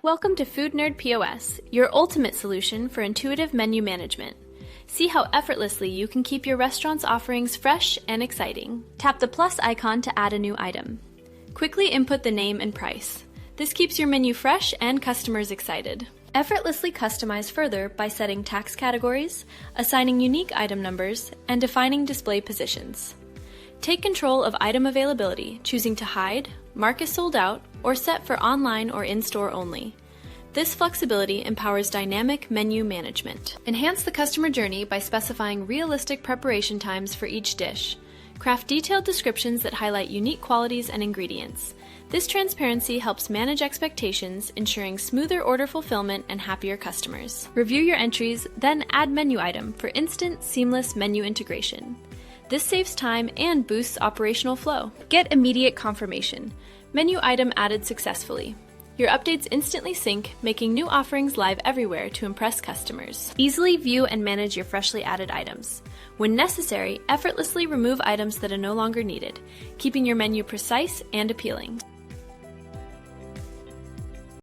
Welcome to Foodnerd POS, your ultimate solution for intuitive menu management. See how effortlessly you can keep your restaurant's offerings fresh and exciting. Tap the plus icon to add a new item. Quickly input the name and price. This keeps your menu fresh and customers excited. Effortlessly customize further by setting tax categories, assigning unique item numbers, and defining display positions. Take control of item availability, choosing to hide, mark as sold out, or set for online or in-store only. This flexibility empowers dynamic menu management. Enhance the customer journey by specifying realistic preparation times for each dish. Craft detailed descriptions that highlight unique qualities and ingredients. This transparency helps manage expectations, ensuring smoother order fulfillment and happier customers. Review your entries, then add menu item for instant, seamless menu integration. This saves time and boosts operational flow. Get immediate confirmation. Menu item added successfully. Your updates instantly sync, making new offerings live everywhere to impress customers. Easily view and manage your freshly added items. When necessary, effortlessly remove items that are no longer needed, keeping your menu precise and appealing.